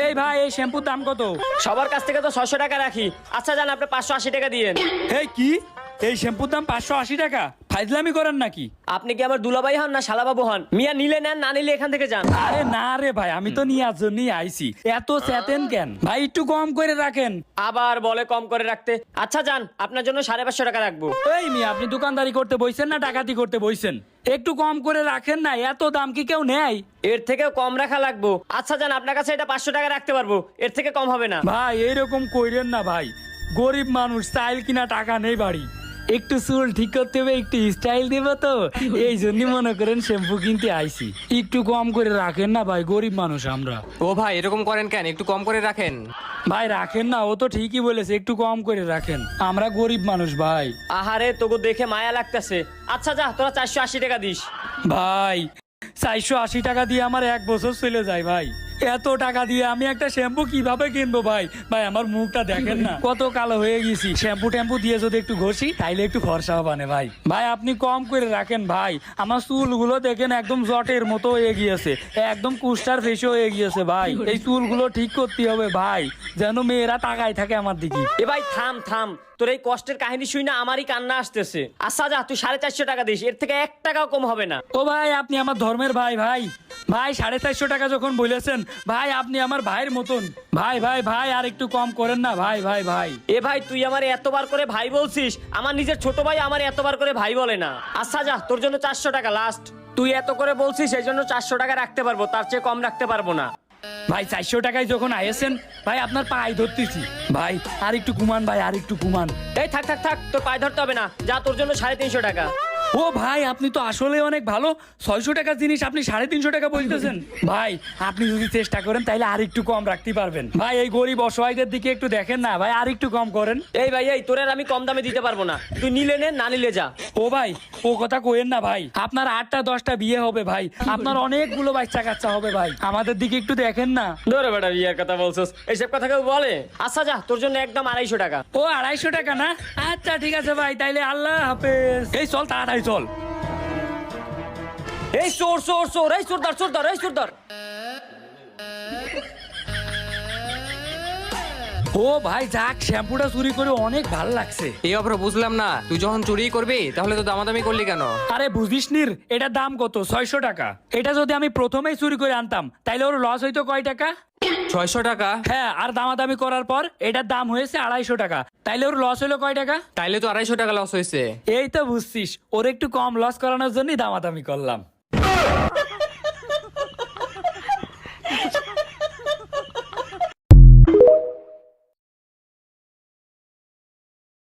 এই ভাই, এই শ্যাম্পুর দাম কত? সবার কাছ থেকে তো 600 টাকা রাখি। আচ্ছা জান, আপনি 580 টাকা দিয়েন। এই কি, এই শ্যাম্পুর দাম 580 টাকা? ফাইজলামি করেন নাকি? আপনি কি আমার দুলাভাই হন না শালাবাবু হন? মিয়া নিলে নেন, না নিলে এখান থেকে যান। আরে না রে ভাই, আমি তো নিয়ে জন্যই আইছি। এত চেতেন কেন ভাই? একটু কম করে রাখেন। আবার বলে কম করে রাখতে। আচ্ছা জান, আপনার জন্য 550 টাকা রাখবো। এই মিয়া, আপনি দোকানদারি করতে বইছেন না ডাকাতি করতে বইছেন? একটু কম করে রাখেন না, এত দাম কি কেউ নেয়? এর থেকেও কম রাখা লাগবো। আচ্ছা জান, আপনার কাছে এটা 500 টাকা রাখতে পারবো, এর থেকে কম হবে না। ভাই এইরকম কইরেন না ভাই, গরিব মানুষ, স্টাইল কিনা টাকা নেই বাড়ি। একটু চুল ঠিক করতে হবে, একটু স্টাইল দেব, তো এই জন্য মনে করেন শ্যাম্পু কিনতে আইছি। একটু কম করে রাখেন না ভাই, গরিব মানুষ আমরা। ও ভাই, এরকম করেন কেন? একটু কম করে রাখেন। ভাই রাখেন না, ও তো ঠিকই বলেছে, একটু কম করে রাখেন, আমরা গরিব মানুষ ভাই। আহারে, তোকে দেখে মায়া লাগতেছে। আচ্ছা যা, তোরা 480 টাকা দিস। ভাই 480 টাকা দিয়ে আমার 1 বছর চলে যায় ভাই। এত টাকা দিয়ে আমি একটা শ্যাম্পু কিভাবে কিনবো ভাই? ভাই আমার মুখটা দেখেন না, কত কালো হয়ে গেছি। শ্যাম্পু ট্যাম্পু দিয়ে যদি একটু ঘষি তাইলে একটু ফর্সা বানে ভাই। ভাই আপনি কম করে রাখেন ভাই, আমার চুলগুলো দেখেন একদম জটের মতো হয়ে গিয়েছে, একদম কুষ্টার ফেসে হয়ে গিয়েছে ভাই। এই চুলগুলো ঠিক করতে হবে ভাই, যেন মেয়েরা তাকায় থাকে আমার দিকে। এ ভাই থাম থাম, তোর এই কষ্টের কাহিনী শুই না আমারই কান্না আসতেছে। আচ্ছা যা, তুই 450 টাকা দিস, এর থেকে 1 টাকাও কম হবে না। ও ভাই, আপনি আমার ধর্মের ভাই। ভাই ভাই 450 টাকা যখন বলেছেন ভাই, আপনি আমার ভাইয়ের মতন। ভাই ভাই ভাই, আর একটু কম করেন না ভাই। ভাই ভাই এ ভাই, তুই আমার এতবার করে ভাই বলছিস, আমার নিজের ছোট ভাই আমার এতবার করে ভাই বলে না। আচ্ছা যা, তোর জন্য 400 টাকা লাস্ট। তুই এত করে বলছিস, এই জন্য 400 টাকা রাখতে পারবো, তার চেয়ে কম রাখতে পারবো না। ভাই 400 টাকায় যখন আইছেন ভাই, আপনার পায়ে ধরতেছি ভাই, আর একটু কুমান ভাই, আর একটু কুমান। এই থাক থাক থাক, তোর পায়ে ধরতে হবে না, যা তোর জন্য 350 টাকা। ও ভাই, আপনি তো আসলে অনেক ভালো। 600 টাকার জিনিস আপনি 350 টাকা বলতেছেন। ভাই আপনি যদি চেষ্টা করেন তাইলে আর একটু কম রাখতে পারবেন ভাই। এই গরিব অসহায়দের দিকে একটু দেখেন না ভাই, আর একটু কম করেন। এই ভাই, এই তোর আর আমি কম দামে দিতে পারবো না, তুই নিলে নে, না নিলে যা। ও ভাই, ও কথা কইেন না ভাই, আপনার 8টা 10টা বিয়ে হবে ভাই, আপনার অনেকগুলো বাচ্চা কাচ্চা হবে ভাই, আমাদের দিকে একটু দেখেন না। ধরে বেটা, বিয়ের কথা বলছিস, এইসব কথা কেউ বলে? আচ্ছা যা, তোর জন্য একদম 250 টাকা। ও 250 টাকা না? আচ্ছা ঠিক আছে ভাই, তাইলে আল্লাহ হাফেজ। এই চল তাড়াতাড়ি চল। এই চোর চোর চোর, এই চোর ধর, চোর ধর, এই চোর ধর। ও ভাই যাক, শ্যাম্পুটা চুরি করে অনেক ভালো লাগছে। এই অপর বুঝলাম না, তুই যখন চুরি করবি তাহলে তো দামাদামি করলি কেন? আরে বুঝিস নির, এটার দাম কত? 600 টাকা। এটা যদি আমি প্রথমেই চুরি করে আনতাম তাইলে ওর লস হইতো কয় টাকা? 600 টাকা? হ্যাঁ, আর দামাদামি করার পর এটার দাম হয়েছে 250 টাকা, তাইলে ওর লস হলো কয় টাকা? তাইলে তো 250 টাকা লস হয়েছে। এই তো বুঝছিস, ওর একটু কম লস করানোর জন্যই দামাদামি করলাম।